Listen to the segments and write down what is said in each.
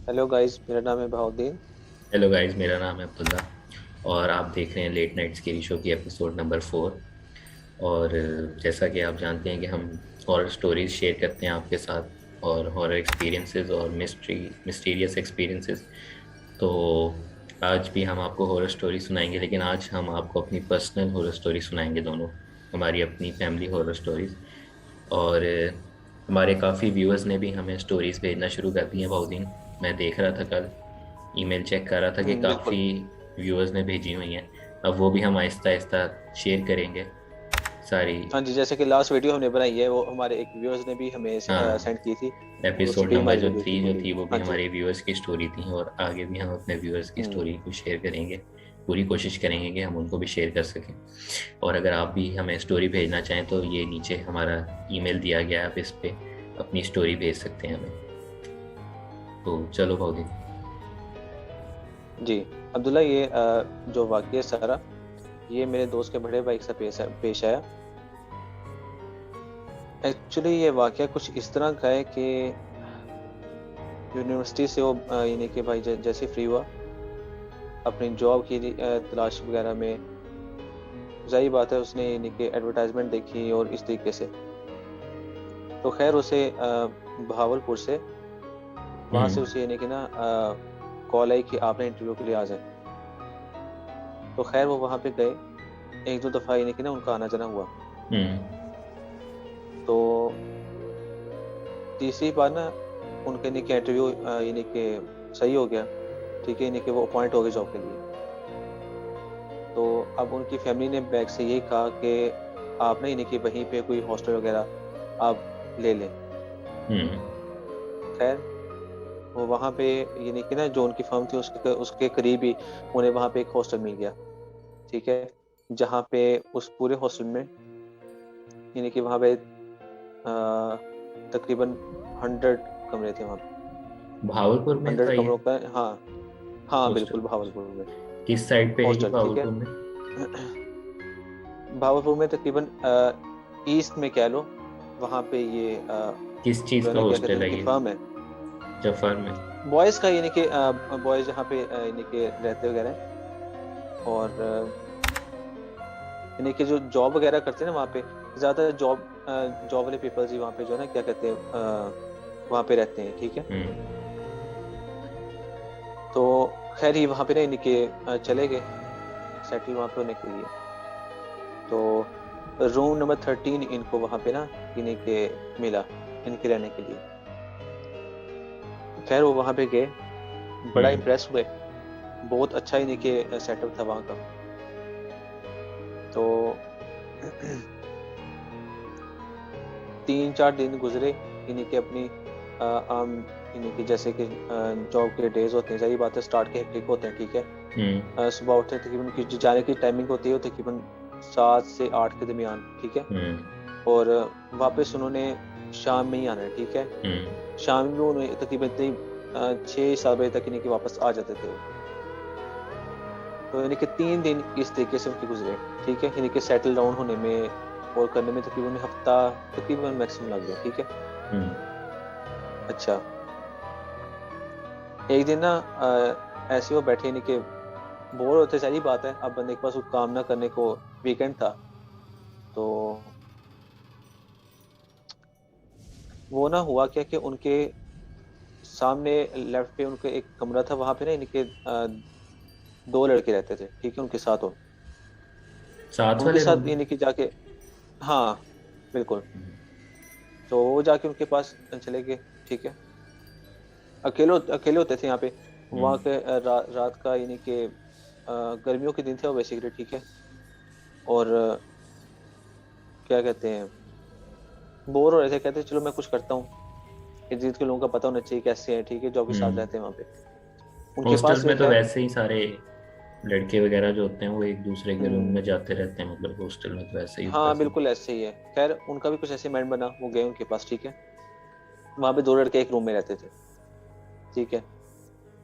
Hello guys, मेरा नाम है बहाउद्दीन। हेलो गाइस, मेरा नाम है अब्दुल्ला। और आप देख रहे हैं लेट नाइट स्केरी शो की एपिसोड नंबर 4। और जैसा कि आप जानते हैं कि हम हॉरर स्टोरीज शेयर करते हैं आपके साथ, और हॉरर एक्सपीरियंसेस और मिस्टीरियस एक्सपीरियंसेस। तो आज भी हम आपको हॉरर स्टोरी सुनाएंगे, लेकिन आज हम आपको अपनी पर्सनल हॉरर स्टोरी सुनाएंगे दोनों, हमारी अपनी फैमिली हॉरर स्टोरीज। और हमारे काफ़ी व्यूअर्स ने भी हमें स्टोरीज भेजना शुरू कर दी हैं बहुत दिन। मैं देख रहा था कल, ईमेल चेक कर रहा था कि बिल्कुल। काफ़ी व्यूअर्स ने भेजी हुई हैं। अब वो भी हम आहिस्ता आहिस्ता शेयर करेंगे सारी। हाँ जी, जैसे कि लास्ट वीडियो हमने बनाई है वो हमारे एक व्यूअर्स ने भी हमें हाँ, सेंड की थी। और उसी एपिसोड पे नंबर हमारी जो वीडियो थी 3 जो पूरी। थी वो भी हाँ जी। हमारे व्यूअर्स की स्टोरी थी, और आगे भी हम अपने व्यूअर्स की हम्म। स्टोरी को शेयर करेंगे। पूरी कोशिश करेंगे कि हम उनको भी शेयर कर सकें। और अगर आप भी हमें स्टोरी भेजना चाहें तो ये नीचे हमारा ईमेल दिया गया है, आप इस पे अपनी स्टोरी भेज सकते हैं हमें। तो चलो भाउदी। जी। अब्दुल्ला, ये जो वाक़या है सारा, ये मेरे दोस्त के बड़े भाई के साथ पेश आया। एक्चुअली ये वाक़या कुछ इस तरह का है कि यूनिवर्सिटी से वो यानी कि भाई जैसे फ्री हुआ अपनी जॉब की तलाश वगैरह में। जाहिर बात है, उसने यानी कि एडवर्टाइजमेंट देखी और इस तरीके से। तो खैर उसे बहावलपुर से, वहाँ से हम्म। उसे यानी कि ना कॉल आई कि आपने इंटरव्यू के लिए आ जाए। तो खैर वो वहाँ पे गए। एक दो दफ़ा यानी कि ना उनका आना जाना हुआ। हम्म। तो तीसरी बार ना उनके यानी कि इंटरव्यू यानी कि सही हो गया। ठीक है, यानी कि वो अपॉइंट हो गए जॉब के लिए। तो अब उनकी फैमिली ने बैक से यही कहा कि आप ना यानी कि वहीं पे कोई हॉस्टल वगैरह आप ले लें। हम्म। खैर वो वहाँ पे यानी कि ना जो उनकी फर्म थी उसके उसके करीब ही उन्हें वहाँ पे एक हॉस्टल मिल गया। ठीक है। जहाँ पे उस पूरे हॉस्टल में यानी कि वहाँ पे तकरीबन 100 कमरे थे वहाँ पे। भावलपुर में था 100 ये कमरों का, हाँ। हाँ बिल्कुल, हॉस्टल? भावलपुर में किस साइड पे है ये हॉस्टल। ठीक है। भावलपुर में? भावलपुर में तकरीबन ईस्ट में कह लो। वहाँ पे ये किस चीज़ जो है का ना, क्या कहते हैं, हॉस्टल है उनकी ये? फर्म है। जफर में? बॉयज़ का यानी कि बॉयज़ जहाँ पे यानी कि रहते वगैरह हैं। और यानी कि जो जॉब वगैरह करते हैं ना वहाँ पे, ज़्यादा जॉब वाले पीपल्स ही वहाँ पे जो है ना, क्या कहते हैं, वहाँ पे रहते हैं। ठीक है। हम्म। तो खैर ही वहाँ पे ना यानी कि चले गए सेटल वहाँ पे होने के लिए। तो रूम नंबर 13 इनको वहाँ पे ना यानी कि मिला इनके रहने के लिए। खैर वो वहाँ पे गए, बड़ा हम्म। इम्प्रेस हुए। बहुत अच्छा यानी कि सेटअप था वहाँ का। तो 3-4 दिन गुजरे यानी कि अपनी आम यानी कि जैसे कि जॉब के डेज होते हैं। सारी बातें स्टार्ट के हेक्टिक होते हैं। ठीक है। हम्म। सुबह उठते हैं, तकरीबन की जो जाने की टाइमिंग होती है वो तकरीबन 7 से 8 के दरमियान। ठीक है। हम्म। और वापस उन्होंने शाम में ही आना है। ठीक है। हम्म। शाम में उन्हें तकरीबन इतनी 6-7 बजे तक यानी कि वापस आ जाते थे वो। तो यानी कि 3 दिन इस तरीके से उनके गुजरे। ठीक है, यानी कि सेटल डाउन होने में और करने में तकरीबन हफ्ता तकरीबन मैक्सिमम लग गया। ठीक है। हम्म। अच्छा। एक दिन ना ऐसे वो बैठे यानी कि बोर होते, सारी बात है, अब बंदे के पास कोई काम ना करने को। वीकेंड था। तो वो ना हुआ क्या कि उनके सामने लेफ्ट पे उनके एक कमरा था। वहां पे ना यानी कि 2 लड़के रहते थे। ठीक है, उनके साथ हो, साथ उनके वाले रूम साथ में? यानी कि जाके, हाँ बिल्कुल। तो वो जाके उनके पास चले गए। ठीक है। अकेले अकेले होते थे यहाँ पे। वहाँ हम्म। के रात का यानी कि गर्मियों के दिन थे वो बेसिकली। ठीक है। और क्या कहते हैं, बोर हो रहे थे, कहते चलो मैं कुछ करता हूँ। इर्द के लोगों का पता होना चाहिए कैसे हैं। ठीक है, जो भी साथ हम्म। रहते हैं वहाँ पे उनके हॉस्टल पास गए। में तो खैर। वैसे ही सारे लड़के वगैरह जो होते हैं वो एक दूसरे के रूम हम्म। में जाते रहते हैं, मतलब हॉस्टल में तो ऐसे ही होता है हाँ सब। बिल्कुल ऐसे ही है। खैर उनका भी कुछ ऐसे माइंड बना, वो गए उनके पास। ठीक है। वहाँ पे 2 लड़के एक रूम में रहते थे। ठीक है।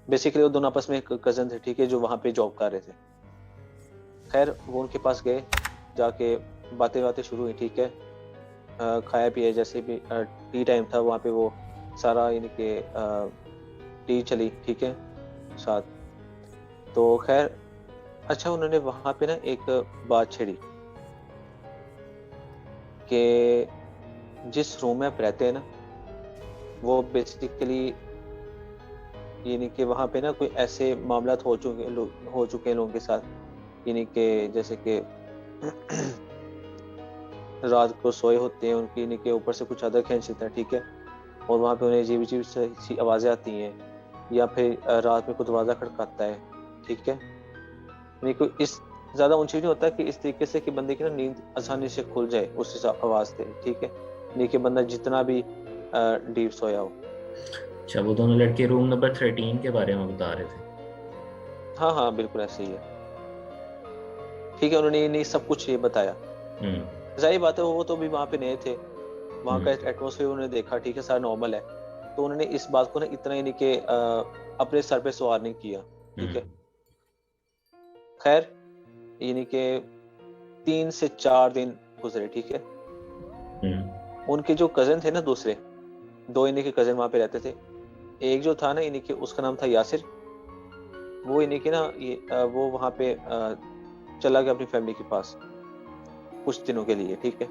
बेसिकली वो दोनों आपस में कजन थे। ठीक है, जो वहाँ पे जॉब कर रहे थे। खैर वो उनके पास गए, जाके बातें बातें शुरू हुई। ठीक है। खाया पिया, जैसे भी टी टाइम था वहाँ पे, वो सारा यानी कि टी चली, ठीक है, साथ। तो खैर अच्छा, उन्होंने वहां पे ना एक बात छेड़ी कि जिस रूम में आप रहते हैं ना, वो बेसिकली यानी कि वहां पे ना कोई ऐसे मामला हो चुके हैं लोगों के साथ, यानी कि जैसे कि रात को सोए होते हैं, उनकी यानी कि ऊपर से कुछ चादर खींच लेता है, ठीक है, और वहां पे उन्हें अजीब अजीब सी आवाजें आती हैं, या फिर रात में कोई दरवाजा खड़काता है, ठीक है, यानी कोई इस ज्यादा ऊंची नहीं होता कि इस तरीके से कि बंदे की ना नींद आसानी से खुल जाए उस हिसाब आवाज से, ठीक है, यानी कि बंदा जितना भी डीप सोया हो। अच्छा, वो दोनों लड़के रूम नंबर 13 के बारे में बता रहे थे। हाँ हाँ बिल्कुल ऐसे ही है, ठीक है, उन्होंने नहीं सब कुछ ये बताया। हम्म। जाहिर बात है वो तो भी वहां पे नए थे, वहां का हम्म। एटमोसफेयर उन्होंने देखा, ठीक है, सारा नॉर्मल है, तो उन्होंने इस बात को ना इतना यानी कि अपने सर पे सवार नहीं किया, ठीक है। हम्म। खैर यानी कि 3 से 4 दिन गुजरे, ठीक है। हम्म। उनके जो कजन थे ना दूसरे, दो इन्हीं के कजन वहां पे रहते थे। एक जो था ना इन्हीं के, उसका नाम था यासिर। वो इन्हीं के ना वो वहां पे चला गया अपनी फैमिली के पास कुछ दिनों के लिए, ठीक है।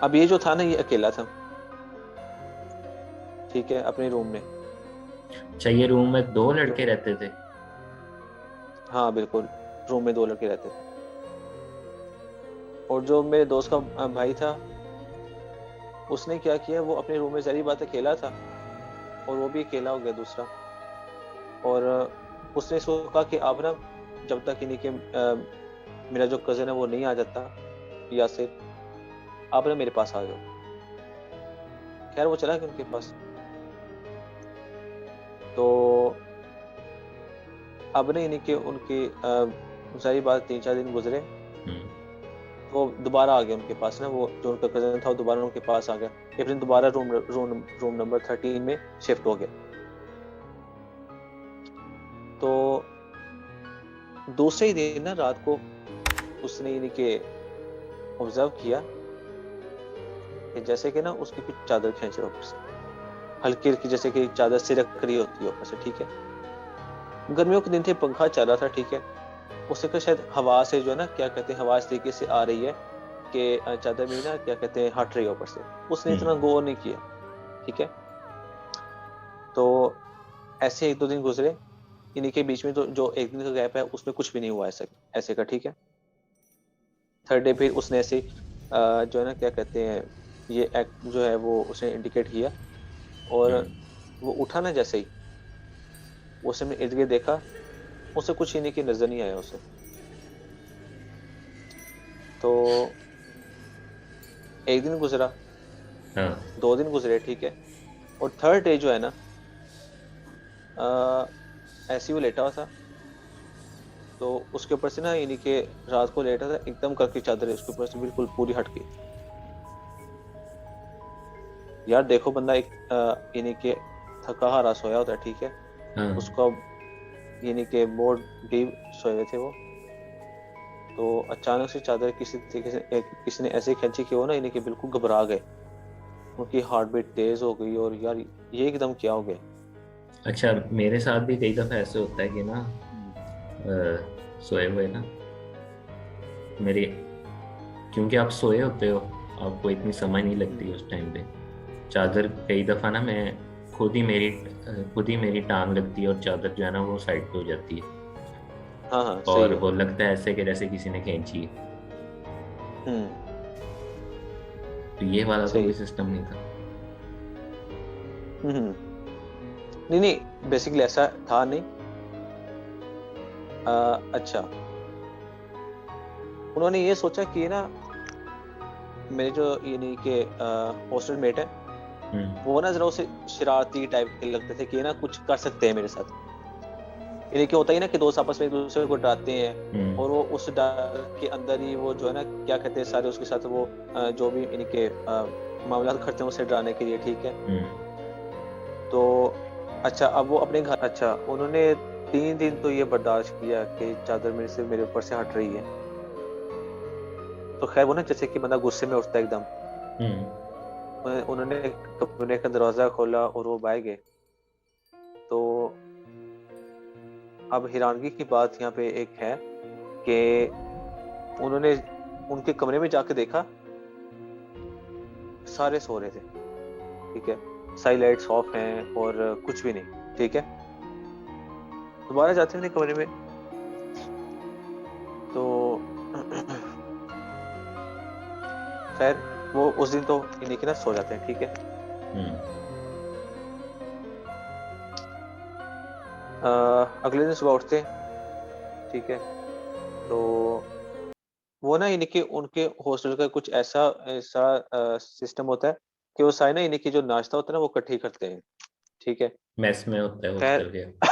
अब ये जो था ना, ये अकेला था, ठीक है, अपने रूम में। अच्छा, ये रूम में 2 लड़के तो रहते थे? हाँ बिल्कुल, रूम में 2 लड़के रहते थे। और जो मेरे दोस्त का भाई था, उसने क्या किया, वो अपने रूम में जहरी बात अकेला था, और वो भी अकेला हो गया दूसरा। और उसने इसको कहा कि आप ना, जब तक इन्हीं के मेरा जो कजन है वो नहीं आ जाता, यासिर, आप ना मेरे पास आ जाओ। खैर वो चला गया उनके पास। तो अब नहीं, इन्हीं के उनकी सारी बात 3 4 दिन गुजरे, हम्म। वो दोबारा आ गया उनके पास ना, वो जो उनका कजन था वो दोबारा उनके पास आ गया, या फिर दोबारा रूम नंबर 13 में शिफ्ट हो गया। तो दूसरे ही दिन ना रात को उसने यानी कि ऑब्जर्व किया कि जैसे कि ना उसकी कुछ चादर खींच रहा है ऊपर से, हल्की हल्की, जैसे कि चादर सिरक रही होती है ऊपर से, ठीक है। गर्मियों के दिन थे, पंखा चल रहा था, ठीक है। उसे का शायद हवा से जो है ना, क्या कहते हैं, हवा इस तरीके से आ रही है कि चादर में ना, क्या कहते हैं, हट रही है ऊपर से। उसने इतना हम्म। गौर नहीं किया, ठीक है। तो ऐसे 1 2 दिन गुजरे, इन्हीं के बीच में तो जो एक दिन का गैप है उसमें कुछ भी नहीं हुआ ऐसा ऐसे का, ठीक है। थर्ड डे फिर उसने ऐसे जो है ना, क्या कहते हैं, ये एक्ट जो है वो उसने इंडिकेट किया, और हम्म। वो उठा ना जैसे ही, उसने इर्द गिर्द देखा, उसे कुछ ही नहीं की नजर नहीं आया उसे। तो एक दिन गुजरा, हाँ। 2 दिन गुजरे, ठीक है, और थर्ड डे जो है ना, ऐसे ही वो लेटा हुआ था, तो उसके ऊपर से ना यानी कि रात को लेटा था, एकदम करके चादर उसके ऊपर से बिल्कुल पूरी हट गई। यार देखो, बंदा एक यानी कि थका हारा सोया होता है, ठीक है, हाँ। उसका यानी कि बहुत डीप सोए हुए थे वो। तो अचानक से चादर किसी तरीके से किसी ने ऐसे खींची कि वो ना यानी कि बिल्कुल घबरा गए, उनकी हार्ट बीट तेज हो गई, और यार ये एकदम क्या हो गया। अच्छा, मेरे साथ भी कई दफ़ा ऐसे होता है कि ना, हम्म। सोए हुए ना, मेरे, क्योंकि आप सोए होते हो, आपको इतनी समझ नहीं लगती उस टाइम पे। चादर कई दफ़ा ना, मैं खुद ही मेरी टांग लगती है, और चादर जो है ना वो साइड पे हो जाती है, हाँ हाँ सही और है। वो लगता है ऐसे कि जैसे किसी ने खींची है। हम्म। तो ये वाला तो सही कोई है। सिस्टम नहीं था। नहीं नहीं, बेसिकली ऐसा था नहीं। अच्छा, उन्होंने ये सोचा कि ना, मेरे जो यानी कि हॉस्टल मेट है, हम्म। वो ना जरा उसे शरारती टाइप के लगते थे कि ना कुछ कर सकते हैं मेरे साथ। यानी कि होता ही ना कि दोस्त आपस में एक दूसरे को डराते हैं, हम्म। और वो उस डर के अंदर ही वो जो है ना, क्या कहते हैं, सारे उसके साथ वो जो भी यानी कि मामला करते हैं उसे डराने के लिए, ठीक है। हम्म। तो अच्छा, अब वो अपने घर, अच्छा उन्होंने 3 दिन तो ये बर्दाश्त किया कि चादर मेरे ऊपर से हट रही है। तो खैर वो ना, जैसे कि बंदा गुस्से में उठता है एकदम, हम्म। उन्होंने कमरे का दरवाजा खोला और वो बाहर गए। तो अब हैरानगी की बात यहाँ पे एक है कि उन्होंने उनके कमरे में जाके देखा, सारे सो रहे थे, ठीक है, सारी लाइट्स ऑफ हैं और कुछ भी नहीं, ठीक है। दोबारा जाते हैं अपने कमरे में, तो खैर वो उस दिन तो इन्हीं के ना सो जाते हैं, ठीक है। हम्म। अगले दिन सुबह उठते हैं, ठीक है। तो वो ना इन्हीं के उनके हॉस्टल का कुछ ऐसा ऐसा सिस्टम होता है कि वो सारे ना इन्हीं की जो नाश्ता होता है ना वो इकट्ठे ही करते हैं, ठीक है। मेस में होता है खैर हॉस्टल के।